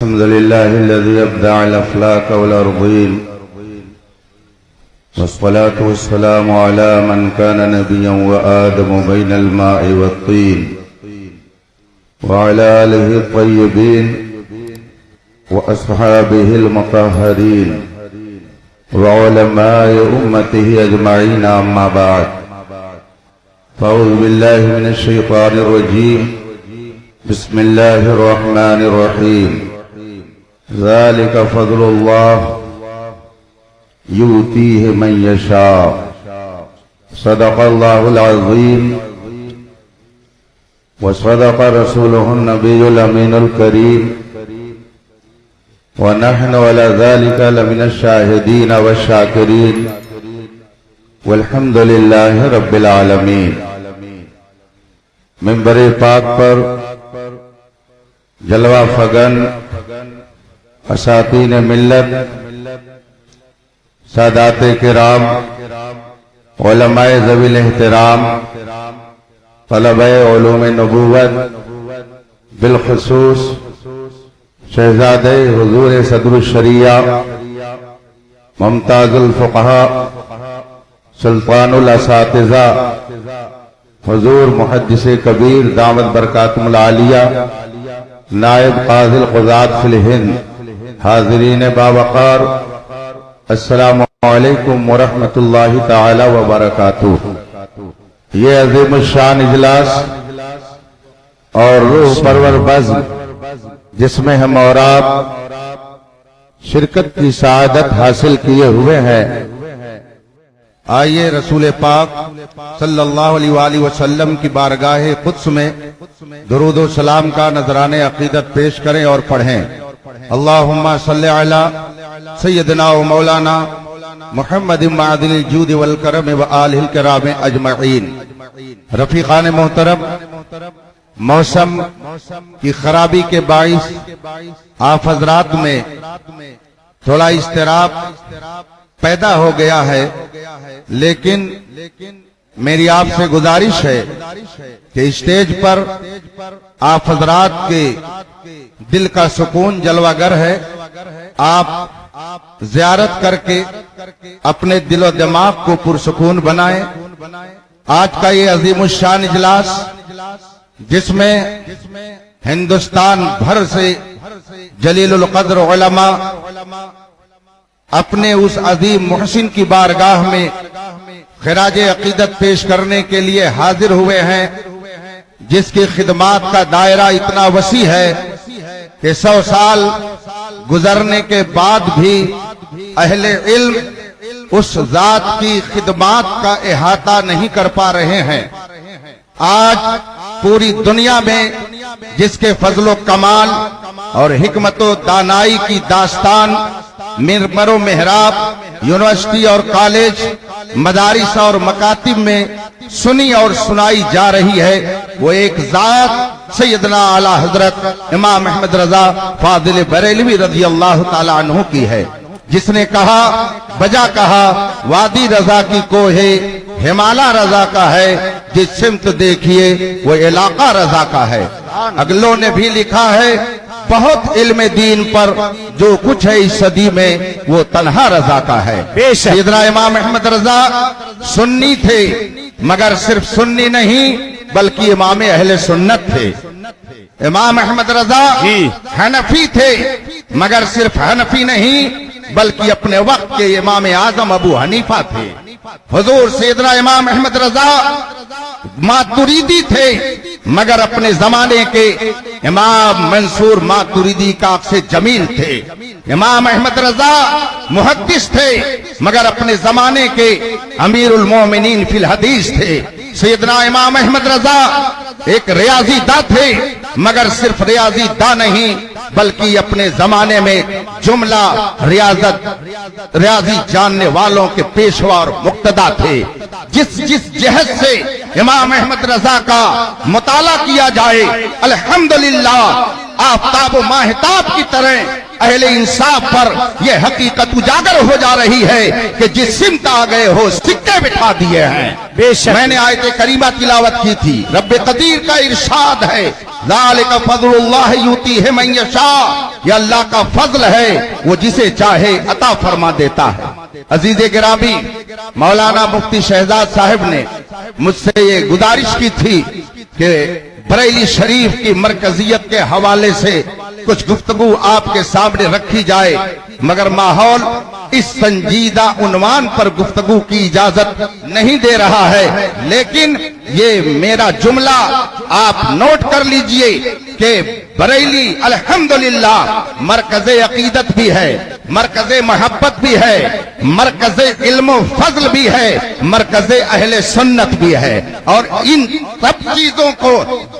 الحمد لله الذي أبدع الأفلاك والأرضين، والصلاة والسلام على من كان نبيا وآدم بين الماء والطين، وعلى آله الطيبين وأصحابه المطهرين وعلماء أمته أجمعين. أما بعد، فأعوذ بالله من الشيطان الرجيم. بسم الله الرحمن الرحيم. ذلك فضل الله يؤتيه من يشاء. صدق الله العظيم وصدق رسوله النبي الأمين الكريم، ونحن على ذلك لمن الشاهدين والشاكرين، والحمد لله رب العالمین. منبر پاک پر جلوہ فگن اساتین ملت، سادات کرام، علماء ذوی الاحترام، طلبہ علوم نبوت، بالخصوص شہزادہ حضور صدر الشریعہ، ممتاز الفقہاء، سلطان الاساتذہ، حضور محدث کبیر دامت برکاتم العالیہ، نائب قاضی القضاة فی الہند، حاضرین باوقار، السلام علیکم ورحمۃ اللہ تعالی وبرکاتہ. یہ عظیم الشان اجلاس اور روح پرور بزم جس میں ہم اور آپ شرکت کی سعادت حاصل کیے ہوئے ہیں، آئیے رسول پاک صلی اللہ علیہ وآلہ وسلم کی بارگاہ قدس میں درود و سلام کا نذرانِ عقیدت پیش کریں اور پڑھیں. اللہم صلی علی سیدنا و مولانا محمد معدن الجود والکرم و آلہ الکرام اجمعین. رفیقان محترم، موسم کی خرابی کے باعث آپ حضرات میں تھوڑا اضطراب پیدا ہو گیا ہے، لیکن میری آپ سے گزارش ہے کہ اسٹیج پر آپ حضرات کے دل کا سکون جلوہ گر ہے. آپ زیارت کر کے اپنے دل و دماغ کو پرسکون بنائیں. آج کا یہ عظیم الشان اجلاس جس میں ہندوستان بھر سے جلیل القدر علماء اپنے اس عظیم محسن کی بارگاہ میں خراج عقیدت پیش کرنے کے لیے حاضر ہوئے ہیں، جس کی خدمات کا دائرہ اتنا وسیع ہے کہ 100 سال گزرنے کے بعد بھی اہل علم اس ذات کی خدمات کا احاطہ نہیں کر پا رہے ہیں. آج پوری دنیا میں جس کے فضل و کمال اور حکمت و دانائی کی داستان منبر و محراب، یونیورسٹی اور کالج، مدارس اور مکاتب میں سنی اور سنائی جا رہی ہے، وہ ایک ذات سیدنا اعلی حضرت امام احمد رضا فاضل بریلوی رضی اللہ تعالی عنہ کی ہے، جس نے کہا بجا کہا وادی رضا کی کوہ ہمالا رضا کا ہے، جس سمت دیکھیے وہ علاقہ رضا کا ہے. اگلوں نے بھی لکھا ہے بہت علم دین پر جو کچھ ہے اس صدی میں وہ تنہا رضا کا ہے. سیدنا امام احمد رضا سنی تھے، مگر صرف سنی نہیں بلکہ امام اہل سنت تھے. امام احمد رضا حنفی تھے، مگر صرف حنفی نہیں بلکہ اپنے وقت کے امام اعظم ابو حنیفہ تھے. حضور سیدنا امام احمد رضا ماتریدی تھے، مگر اپنے زمانے کے امام منصور ماتریدی کا عکس جمیل تھے. امام احمد رضا محدث تھے، مگر اپنے زمانے کے امیر المومنین فی الحدیث تھے. سیدنا امام احمد رضا ایک ریاضی داں تھے، مگر صرف ریاضی داں نہیں بلکہ اپنے زمانے میں جملہ ریاضی جاننے والوں کے پیشوا اور مقتدا تھے. جس جہت سے امام احمد رضا کا مطالعہ کیا جائے الحمدللہ آفتاب و ماہتاب کی طرح اہل انصاف پر یہ حقیقت اجاگر ہو جا رہی ہے کہ جس سمت آ گئے ہو سکے بٹھا دیے ہیں. میں نے آیت کریمہ تلاوت کی تھی. رب قدیر کا ارشاد ہے ذالک فضل اللہ یؤتیہ من یشاء، یہ اللہ کا فضل ہے، وہ جسے چاہے عطا فرما دیتا ہے۔ عزیز گرامی، مولانا مفتی شہزاد صاحب نے مجھ سے یہ گزارش کی تھی کہ بریلی شریف کی مرکزیت کے حوالے سے کچھ گفتگو آپ کے سامنے رکھی جائے، مگر ماحول اس سنجیدہ عنوان پر گفتگو کی اجازت نہیں دے رہا ہے، لیکن یہ میرا جملہ آپ نوٹ کر لیجئے کہ بریلی الحمدللہ مرکز عقیدت بھی ہے، مرکز محبت بھی ہے، مرکز علم و فضل بھی ہے، مرکز اہل سنت بھی ہے، اور ان سب چیزوں کو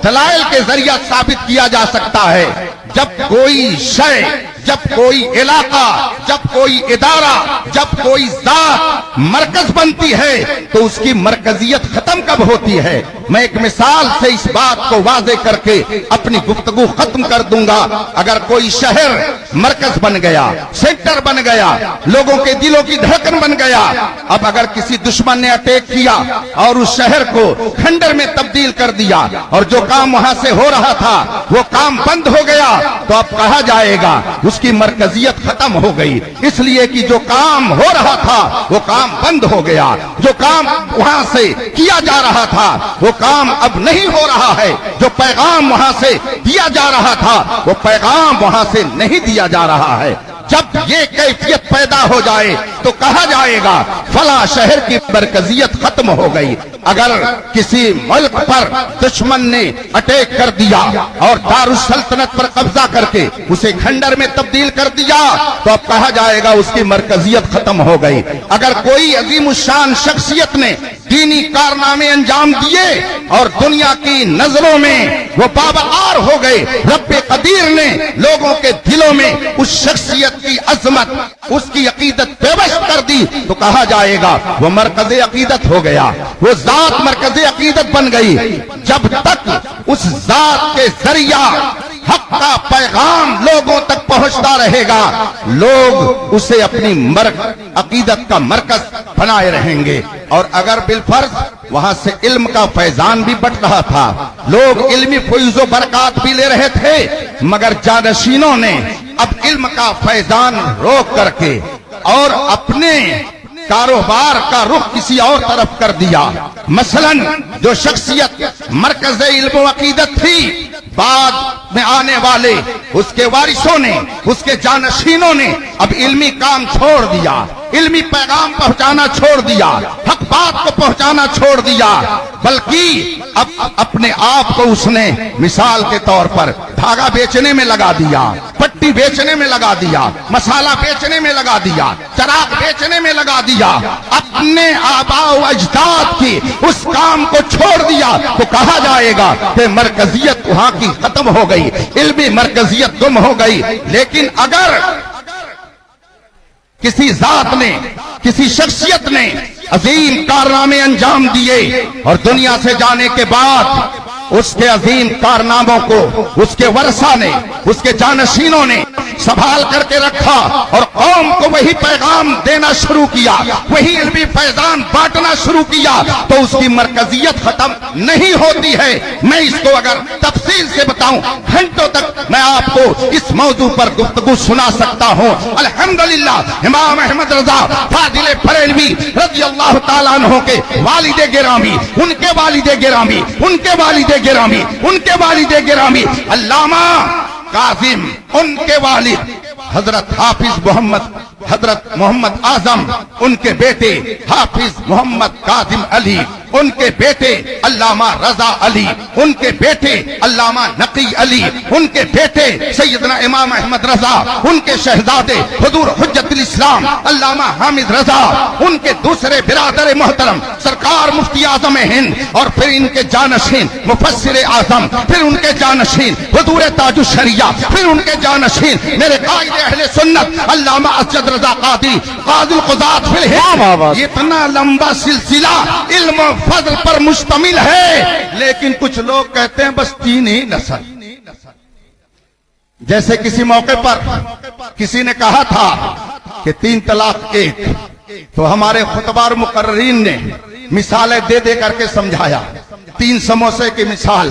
دلائل کے ذریعہ ثابت کیا جا سکتا ہے۔ جب کوئی شے، جب کوئی علاقہ، جب کوئی ادارہ، جب کوئی ذات مرکز بنتی ہے تو اس کی مرکزیت ختم کب ہوتی ہے؟ میں ایک مثال سے اس بات کو واضح کر کے اپنی گفتگو ختم کر دوں گا۔ اگر کوئی شہر مرکز بن گیا، سینٹر بن گیا، لوگوں کے دلوں کی دھڑکن بن گیا، اب اگر کسی دشمن نے اٹیک کیا اور اس شہر کو کھنڈر میں تبدیل کر دیا اور جو کام وہاں سے ہو رہا تھا وہ کام بند ہو گیا، تو اب کہا جائے گا اس کی مرکزیت ختم ہو گئی، اس لیے کہ جو کام ہو رہا تھا وہ کام بند ہو گیا، جو کام وہاں سے کیا جا رہا تھا وہ کام اب نہیں ہو رہا ہے، جو پیغام وہاں سے دیا جا رہا تھا وہ پیغام وہاں سے نہیں دیا جا رہا ہے۔ جب یہ کیفیت پیدا ہو جائے تو کہا جائے گا فلاں شہر کی مرکزیت ختم ہو گئی۔ اگر کسی ملک پر دشمن نے اٹیک کر دیا اور دارالسلطنت پر قبضہ کر کے اسے کھنڈر میں تبدیل کر دیا تو اب کہا جائے گا اس کی مرکزیت ختم ہو گئی۔ اگر کوئی عظیم الشان شخصیت نے دینی کارنامے انجام دیے اور دنیا کی نظروں میں وہ باوقار ہو گئے، رب قدیر نے لوگوں کے دلوں میں اس شخصیت کی عظمت، اس کی عقیدت پیوست کر دی تو کہا جائے گا وہ مرکز عقیدت ہو گیا، وہ ذات مرکز عقیدت بن گئی۔ جب تک اس ذات کے ذریعہ حق کا پیغام لوگوں تک پہنچتا رہے گا، لوگ اسے اپنی عقیدت کا مرکز بنائے رہیں گے۔ اور اگر بالفرض وہاں سے علم کا فیضان بھی بٹ رہا تھا، لوگ علمی فیض و برکات بھی لے رہے تھے، مگر جانشینوں نے اب علم کا فیضان روک کر کے اور اپنے کاروبار کا رخ کسی اور طرف کر دیا۔ مثلا جو شخصیت مرکز علم و عقیدت تھی، بعد میں آنے والے اس کے وارثوں نے، اس کے جانشینوں نے اب علمی کام چھوڑ دیا، علمی پیغام پہنچانا چھوڑ دیا، حق بات کو پہنچانا چھوڑ دیا، بلکہ اب اپنے آپ کو اس نے مثال کے طور پر دھاگا بیچنے میں لگا دیا، پٹی بیچنے میں لگا دیا، مسالہ بیچنے میں لگا دیا، چراغ بیچنے میں لگا دیا، اپنے آباء و اجداد کی اس کام کو چھوڑ دیا تو کہا جائے گا کہ مرکزیت وہاں کی ختم ہو گئی، علمی مرکزیت گم ہو گئی۔ لیکن اگر کسی ذات نے، کسی شخصیت نے عظیم کارنامے انجام دیے اور دنیا سے جانے کے بعد اس کے عظیم کارناموں کو اس کے ورثہ نے، اس کے جانشینوں نے سنبھال کر کے رکھا اور قوم کو وہی پیغام دینا شروع کیا، وہی علمی فیضان بانٹنا شروع کیا، تو اس کی مرکزیت ختم نہیں ہوتی ہے۔ میں اس کو اگر تفصیل سے بتاؤں گھنٹوں تک میں آپ کو اس موضوع پر گفتگو سنا سکتا ہوں۔ الحمدللہ امام احمد رضا فاضل بریلوی رضی اللہ تعالیٰ عنہ کے والد گرامی، ان کے والد گرامی، ان کے والد گرامی، ان کے والد گرامی علامہ کاظم، ان کے والد حضرت حافظ محمد اعظم، ان کے بیٹے حافظ محمد کاظم علی، ان کے بیٹے علامہ رضا علی، ان کے بیٹے علامہ نقی علی، ان کے بیٹے سیدنا امام احمد رضا، ان کے شہزادے حضور حجت الاسلام علامہ حامد رضا، ان کے دوسرے برادر محترم سرکار مفتی اعظم ہند، اور پھر ان کے جانشین مفسر اعظم، پھر ان کے جانشین حضور تاج الشریعہ، پھر ان کے جانشین میرے قائد اہل سنت علامہ اسجد رضا قادری قاضی القضات فی الہند۔ اتنا لمبا سلسلہ علم و فضل پر مشتمل ہے، لیکن کچھ لوگ کہتے ہیں بس تین ہی نسل۔ جیسے کسی موقع پر کسی نے کہا تھا کہ 3 طلاق 1، تو ہمارے خطبہ اور مقررین نے مثالیں دے دے کر کے سمجھایا۔ 3 سموسے کی مثال،